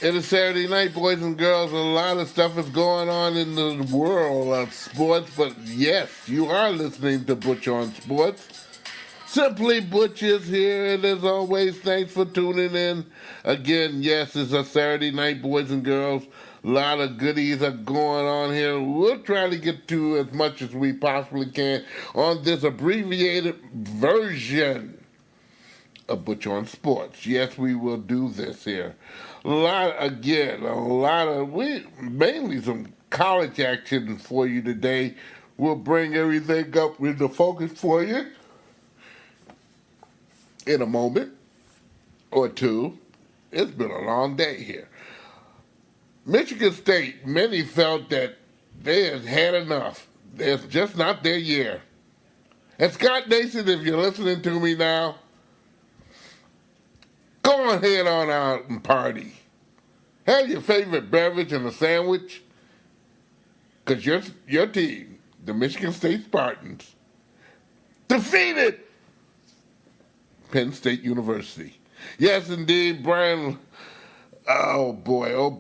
It is Saturday night, boys and girls. A lot of stuff is going on in the world of sports, but yes, you are listening to Butch On Sports. Simply Butch is here, and as always, thanks for tuning in. Again, yes, it's a Saturday night, boys and girls. A lot of goodies are going on here. We'll try to get to as much as we possibly can on this abbreviated version of Butch On Sports. Yes, we will do this here. Mainly some college action for you today. We'll bring everything up with the focus for you in a moment or two. It's been a long day here. Michigan State, many felt that they had had enough. It's just not their year. And Scott Nason, if you're listening to me now, go on head on out and party. Have your favorite beverage and a sandwich, because your team, the Michigan State Spartans, defeated Penn State University. Yes, indeed, Brian Lewerke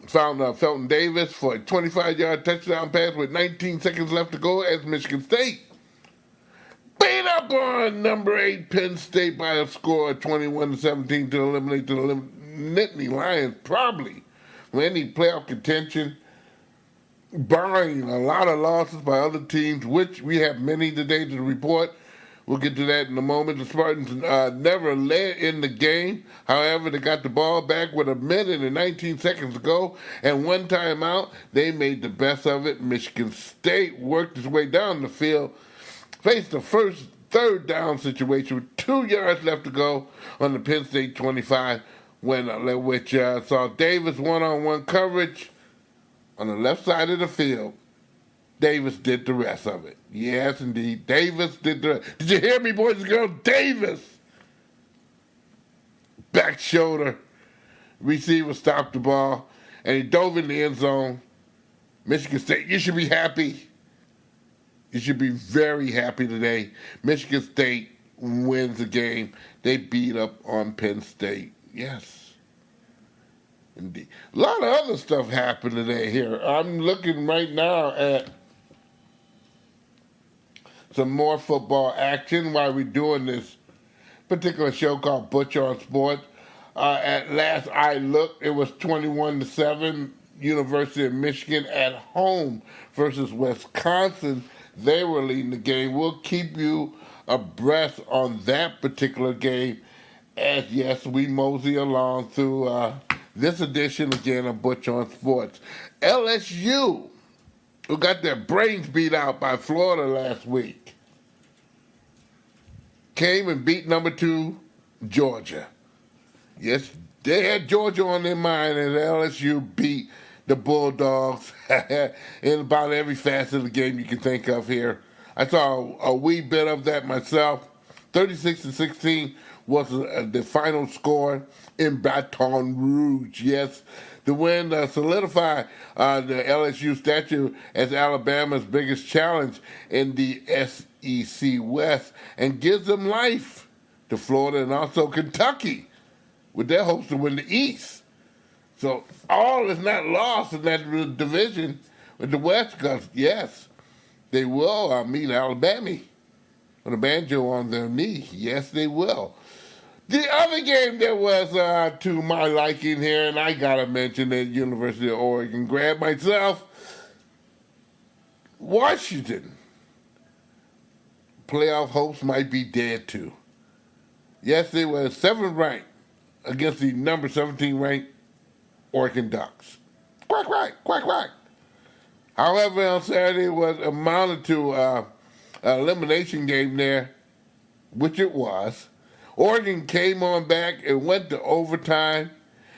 found Felton Davis for a 25-yard touchdown pass with 19 seconds left to go as Michigan State beat up on number 8 Penn State by a score of 21-17 to eliminate the Nittany Lions, probably from any playoff contention, barring a lot of losses by other teams, which we have many today to report. We'll get to that in a moment. The Spartans never led in the game. However, they got the ball back with 1 minute and 19 seconds to go, and one timeout. They made the best of it. Michigan State worked its way down the field, faced the first third down situation with 2 yards left to go on the Penn State 25 which saw Davis one-on-one coverage on the left side of the field. Davis did the rest of it. Yes, indeed. Davis did the rest. Did you hear me, boys and girls? Davis! Back shoulder. Receiver stopped the ball, and he dove in the end zone. Michigan State, you should be happy. You should be very happy today. Michigan State wins the game. They beat up on Penn State. Yes. Indeed. A lot of other stuff happened today here. I'm looking right now at some more football action while we're doing this particular show called Butch On Sports. At last I looked, it was 21-7, University of Michigan at home versus Wisconsin. They were leading the game. We'll keep you abreast on that particular game as, yes, we mosey along through this edition again of Butch On Sports. LSU, who got their brains beat out by Florida last week, came and beat number 2 Georgia. Yes, they had Georgia on their mind, and LSU beat the Bulldogs in about every facet of the game you can think of here. I saw a wee bit of that myself. 36-16 was the final score in Baton Rouge. Yes, the win solidified the LSU stature as Alabama's biggest challenge in the SEC West and gives them life to Florida and also Kentucky with their hopes to win the East. So all is not lost in that division with the West, because, yes, they will meet Alabama with a banjo on their knee. Yes, they will. The other game that was to my liking here, and I got to mention the University of Oregon grad myself, Washington. Playoff hopes might be dead, too. Yes, they were 7th ranked against the number 17 ranked Oregon Ducks. Quack, quack, quack, quack. However, on Saturday it was amounted to an elimination game there, which it was. Oregon came on back and went to overtime.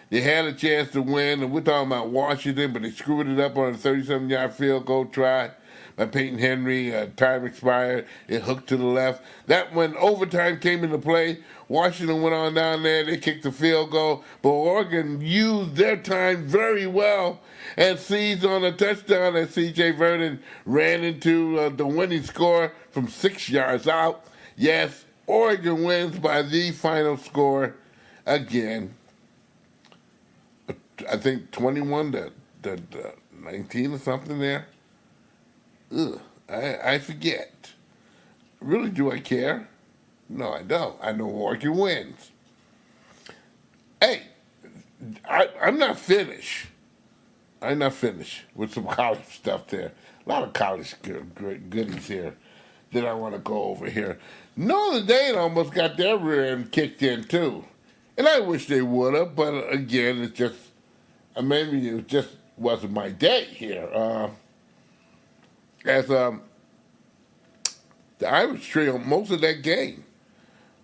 They had a chance to win, and we're talking about Washington, but they screwed it up on a 37-yard field goal try by Peyton Henry. Time expired. It hooked to the left. That when overtime came into play, Washington went on down there. They kicked the field goal, but Oregon used their time very well and seized on a touchdown as C.J. Vernon ran into the winning score from 6 yards out. Yes, Oregon wins by the final score again. I think 21 to 19 or something there. Ugh, I forget. Really, do I care? No, I don't. I know Lewerke wins. Hey, I'm not finished. I'm not finished with some college stuff there. A lot of college goodies here that I want to go over here. Notre Dame almost got their rear end kicked in too, and I wish they would have. But again, it's just maybe it just wasn't my day here. As the Irish trio most of that game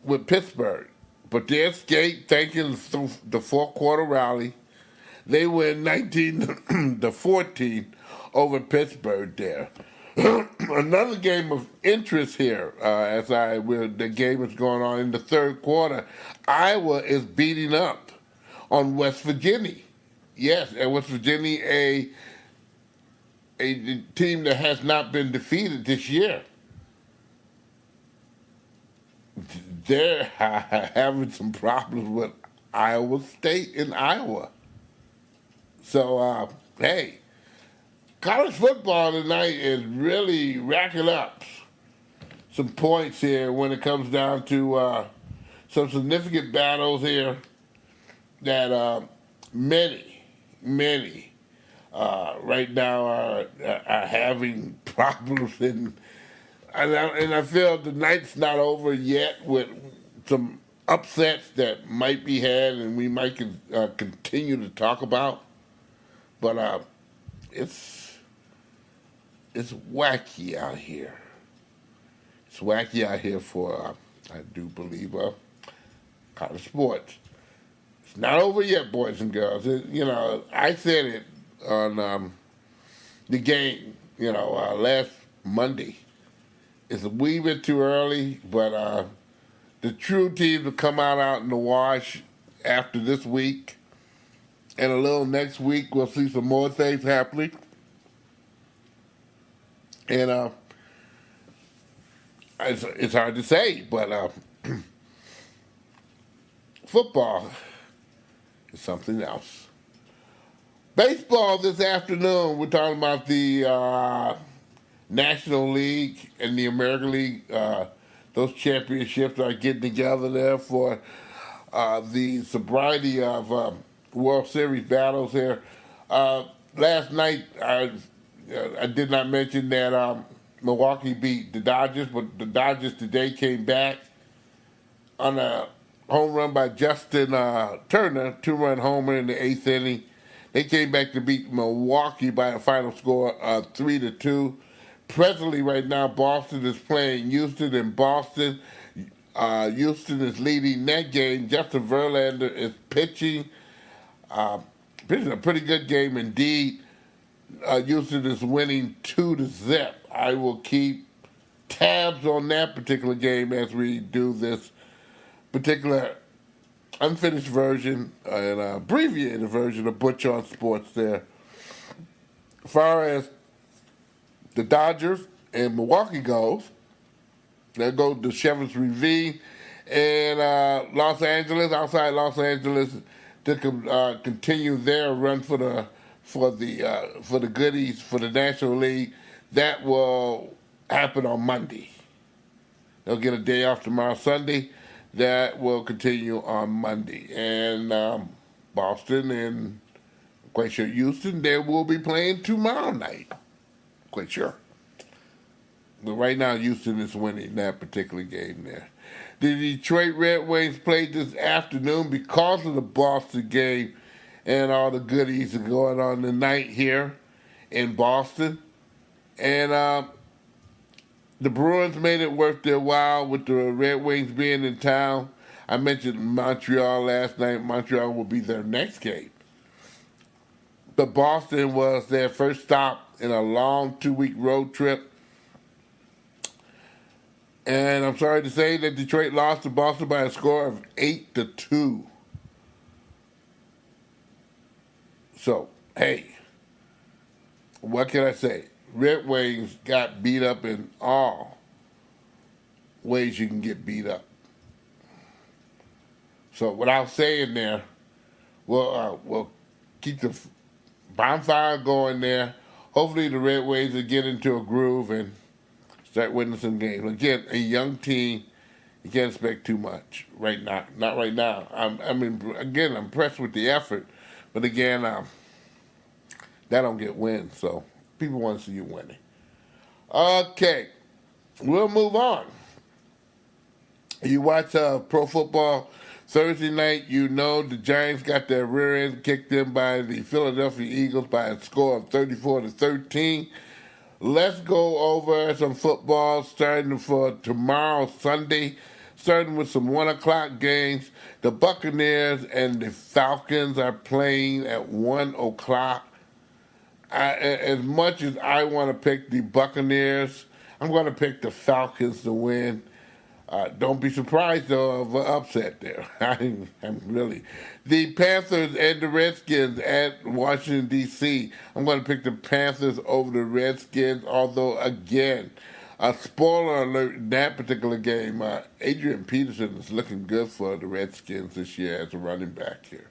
with Pittsburgh, but they escaped thanks to the fourth quarter rally. They win 19 to 14 over Pittsburgh there. Another game of interest here, the game is going on in the third quarter. Iowa is beating up on West Virginia. Yes, and West Virginia, a team that has not been defeated this year. They're having some problems with Iowa State in Iowa. So, hey, college football tonight is really racking up some points here when it comes down to some significant battles here that many right now are having problems and I feel the night's not over yet with some upsets that might be had and we might continue to talk about. But it's wacky out here. It's wacky out here for, I do believe, college sports. It's not over yet, boys and girls. I said it on the game, last Monday. It's a wee bit too early, but the true teams will come out in the wash after this week. And a little next week, we'll see some more things happening. And it's hard to say, but football is something else. Baseball this afternoon, we're talking about the National League and the American League. Those championships are getting together there for the sobriety of World Series battles here. Last night, I did not mention that Milwaukee beat the Dodgers, but the Dodgers today came back on a home run by Justin Turner, two-run homer in the eighth inning. They came back to beat Milwaukee by a final score of 3-2. Presently, right now, Boston is playing Houston in Boston. Houston is leading that game. Justin Verlander is pitching. Pitching a pretty good game indeed. Houston is winning 2-0. I will keep tabs on that particular game as we do this particular unfinished version and abbreviated version of Butch On Sports there. As far as the Dodgers and Milwaukee goes, they go to Chevron's Ravine and outside Los Angeles, to continue their run for the goodies for the National League. That will happen on Monday. They'll get a day off tomorrow, Sunday. That will continue on Monday. And Boston and quite sure Houston, they will be playing tomorrow night. Quite sure. But right now, Houston is winning that particular game there. The Detroit Red Wings played this afternoon because of the Boston game and all the goodies that are going on tonight here in Boston. And the Bruins made it worth their while with the Red Wings being in town. I mentioned Montreal last night. Montreal will be their next game. But Boston was their first stop in a long 2-week road trip. And I'm sorry to say that Detroit lost to Boston by a score of 8-2. So, hey, what can I say? Red Wings got beat up in all ways you can get beat up. So, without saying there, we'll keep the bonfire going there. Hopefully the Red Waves will get into a groove and start winning some games. Again, a young team, you can't expect too much right now. Not right now. I'm impressed with the effort, but again, that don't get wins. So people want to see you winning. Okay, we'll move on. You watch pro football Thursday night, you know the Giants got their rear end kicked in by the Philadelphia Eagles by a score of 34-13. Let's go over some football starting for tomorrow, Sunday, starting with some 1 o'clock games. The Buccaneers and the Falcons are playing at 1 o'clock. As much as I want to pick the Buccaneers, I'm going to pick the Falcons to win. Don't be surprised, though, of an upset there. I'm really. The Panthers and the Redskins at Washington, D.C. I'm going to pick the Panthers over the Redskins, although, again, a spoiler alert in that particular game, Adrian Peterson is looking good for the Redskins this year as a running back here.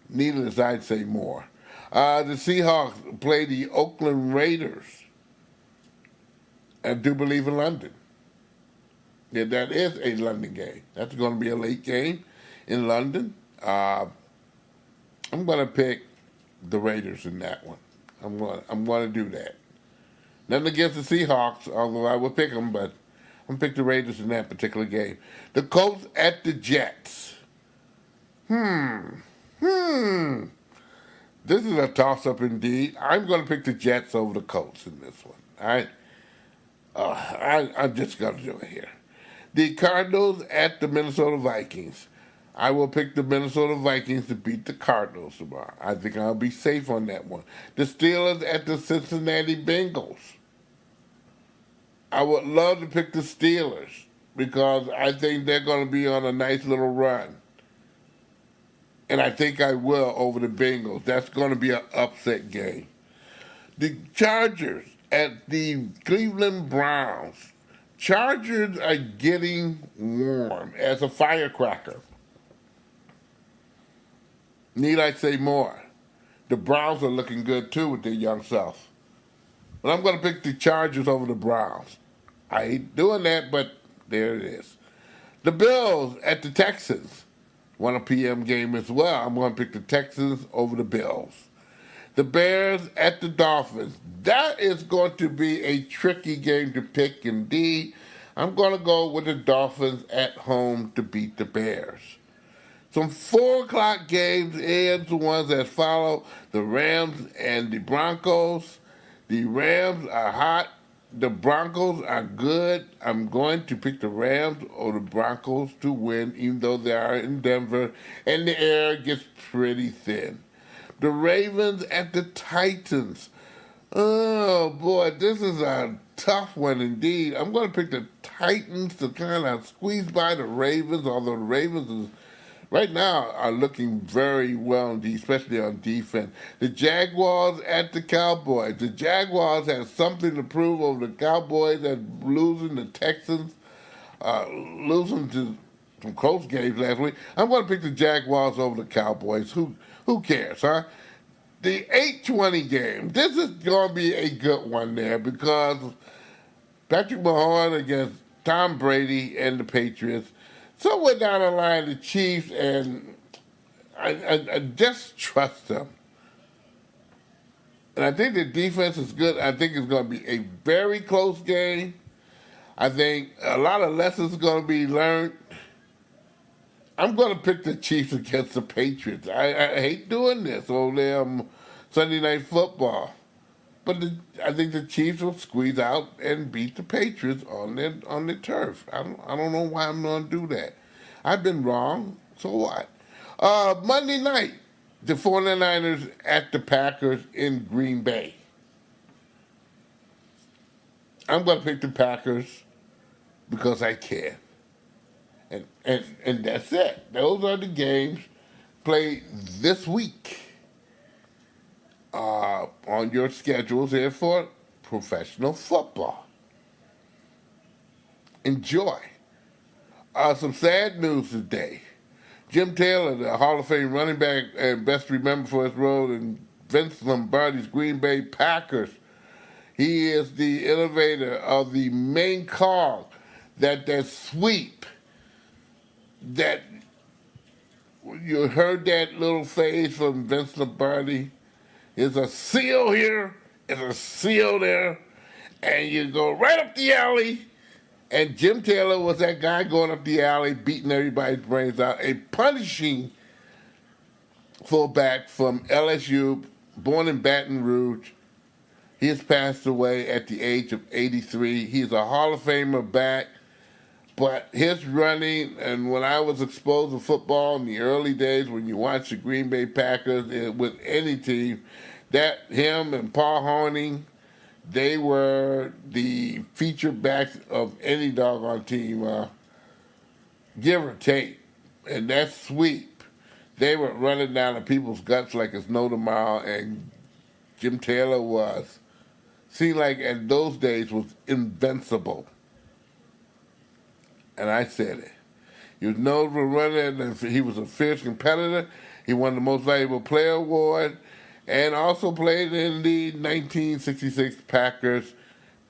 Needless, I'd say more. The Seahawks play the Oakland Raiders, I do believe, in London. Yeah, that is a London game. That's going to be a late game in London. I'm going to pick the Raiders in that one. I'm going to do that. Nothing against the Seahawks, although I would pick them, but I'm going to pick the Raiders in that particular game. The Colts at the Jets. This is a toss-up indeed. I'm going to pick the Jets over the Colts in this one. All right? I'm just going to do it here. The Cardinals at the Minnesota Vikings. I will pick the Minnesota Vikings to beat the Cardinals tomorrow. I think I'll be safe on that one. The Steelers at the Cincinnati Bengals. I would love to pick the Steelers because I think they're going to be on a nice little run. And I think I will over the Bengals. That's going to be an upset game. The Chargers at the Cleveland Browns. Chargers are getting warm as a firecracker. Need I say more? The Browns are looking good too with their young self. But I'm going to pick the Chargers over the Browns. I hate doing that, but there it is. The Bills at the Texans. 1 p.m. game as well. I'm going to pick the Texans over the Bills. The Bears at the Dolphins. That is going to be a tricky game to pick indeed. I'm going to go with the Dolphins at home to beat the Bears. Some 4 o'clock games and the ones that follow. The Rams and the Broncos. The Rams are hot. The Broncos are good. I'm going to pick the Rams or the Broncos to win, even though they are in Denver, and the air gets pretty thin. The Ravens at the Titans. Oh, boy, this is a tough one indeed. I'm going to pick the Titans to kind of squeeze by the Ravens, although the Ravens right now are looking very well, especially on defense. The Jaguars at the Cowboys. The Jaguars have something to prove over the Cowboys that losing the Texans, losing to some close games last week. I'm going to pick the Jaguars over the Cowboys. Who cares, huh? The 8:20 game. This is going to be a good one there because Patrick Mahomes against Tom Brady and the Patriots. Somewhere down the line, the Chiefs, and I just trust them. And I think the defense is good. I think it's going to be a very close game. I think a lot of lessons are going to be learned. I'm going to pick the Chiefs against the Patriots. I hate doing this over there on Sunday Night Football. But I think the Chiefs will squeeze out and beat the Patriots on their turf. I don't know why I'm going to do that. I've been wrong, so what? Monday night, the 49ers at the Packers in Green Bay. I'm going to pick the Packers because I can. And that's it. Those are the games played this week on your schedules here for professional football. Enjoy. Some sad news today. Jim Taylor, the Hall of Fame running back and best remembered for his role in Vince Lombardi's Green Bay Packers. He is the innovator of the main call, that sweep, that you heard that little phrase from Vince Lombardi. There's a seal here, there's a seal there, and you go right up the alley. And Jim Taylor was that guy going up the alley, beating everybody's brains out, a punishing fullback from LSU, born in Baton Rouge. He has passed away at the age of 83. He's a Hall of Famer back, but his running, and when I was exposed to football in the early days, when you watch the Green Bay Packers with any team, that him and Paul Hornung, they were the feature backs of any doggone team, give or take. And that sweep, they were running down the people's guts like it's no tomorrow, and Jim Taylor seemed like in those days was invincible. And I said it. He was known for running, and he was a fierce competitor. He won the Most Valuable Player Award, and also played in the 1966 Packers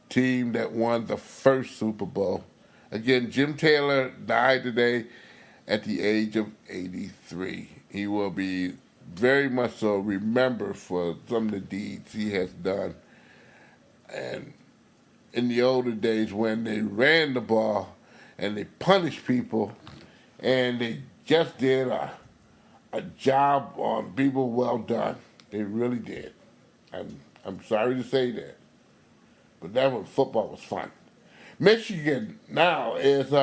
team that won the first Super Bowl. Again, Jim Taylor died today at the age of 83. He will be very much so remembered for some of the deeds he has done. And in the older days when they ran the ball and they punished people and they just did a job on people well done. They really did. I'm sorry to say that, but that was football was fun. Michigan now has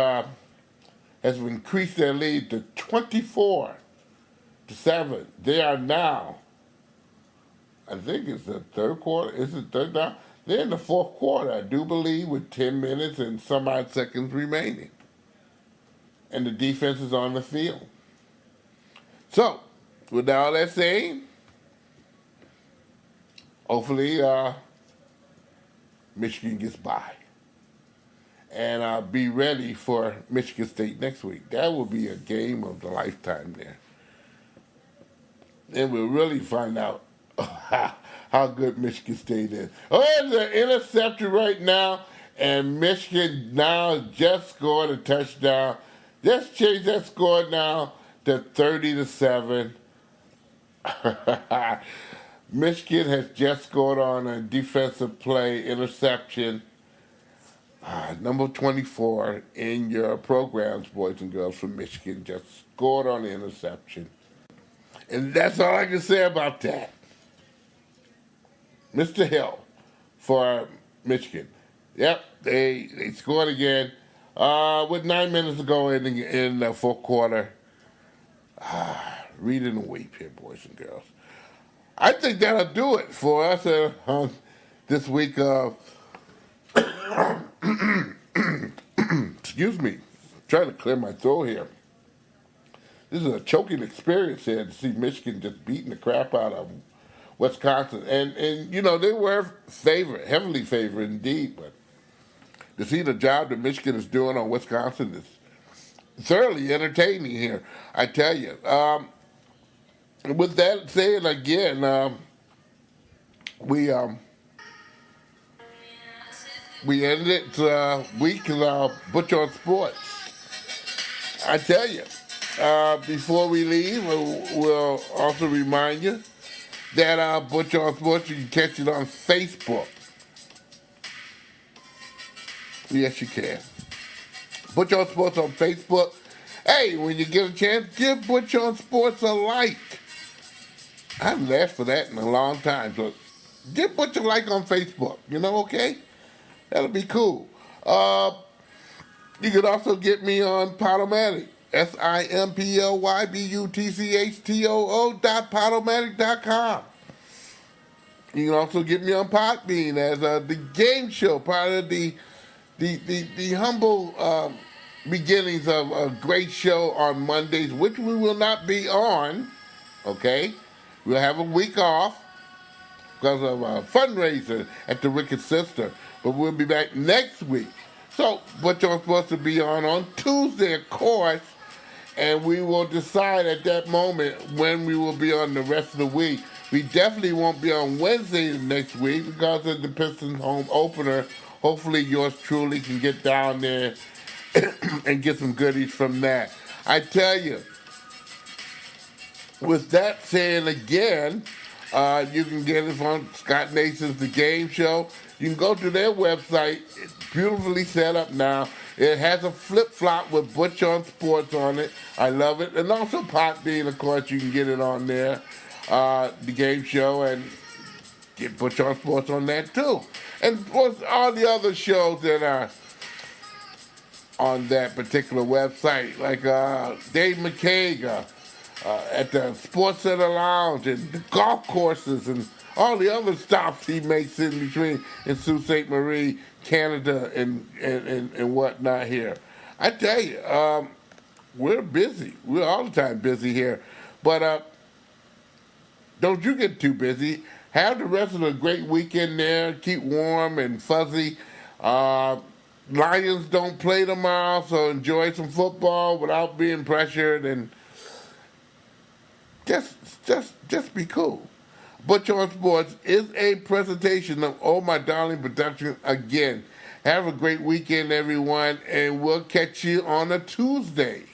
increased their lead to 24-7. They are now, I think it's the third quarter. Is it third now? They're in the fourth quarter, I do believe, with 10 minutes and some odd seconds remaining, and the defense is on the field. So, with all that saying, hopefully, Michigan gets by. And be ready for Michigan State next week. That will be a game of the lifetime there. And we'll really find out how good Michigan State is. Oh, there's an interception right now, and Michigan now just scored a touchdown. Just changed that score now to 30-7. Michigan has just scored on a defensive play interception. Number 24 in your programs, boys and girls, from Michigan, just scored on the interception. And that's all I can say about that. Mr. Hill for Michigan. Yep, they scored again with 9 minutes to go in the fourth quarter. Read and weep here, boys and girls. I think that'll do it for us this week of... Excuse me. I'm trying to clear my throat here. This is a choking experience here to see Michigan just beating the crap out of Wisconsin. And you know, they were favored, heavily favored indeed, but to see the job that Michigan is doing on Wisconsin is thoroughly entertaining here, I tell you. With that said, again, we ended it week of Butch On Sports. I tell you, before we leave, we'll also remind you that Butch On Sports, you can catch it on Facebook. Yes, you can. Butch On Sports on Facebook. Hey, when you get a chance, give Butch On Sports a like. I haven't asked for that in a long time, so give Butch a like on Facebook. You know, okay? That'll be cool. You can also get me on Podomatic. SIMPLYBUTCHTOO.podomatic.com. You can also get me on Podbean as the game show, part of the humble beginnings of a great show on Mondays, which we will not be on, okay? We'll have a week off because of a fundraiser at the Wicked Sister, but we'll be back next week. So, what you're supposed to be on Tuesday, of course, and we will decide at that moment when we will be on the rest of the week. We definitely won't be on Wednesday next week because of the Pistons home opener. Hopefully yours truly can get down there and get some goodies from that. I tell you, with that saying again, you can get it from Scott Nason's The Game Show. You can go to their website. It's beautifully set up now. It has a flip-flop with Butch On Sports on it. I love it. And also Podbean, of course, you can get it on there. The Game Show, and get Butch On Sports on that too. And of course, all the other shows that are on that particular website, like Dave McCaig at the Sports Center Lounge and the golf courses and all the other stops he makes in between in Sault Ste. Marie, Canada, and whatnot here. I tell you, we're busy. We're all the time busy here. But don't you get too busy. Have the rest of the great weekend there. Keep warm and fuzzy. Lions don't play tomorrow, so enjoy some football without being pressured, and just be cool. Butch On Sports is a presentation of Oh My Darling Productions again. Have a great weekend, everyone, and we'll catch you on a Tuesday.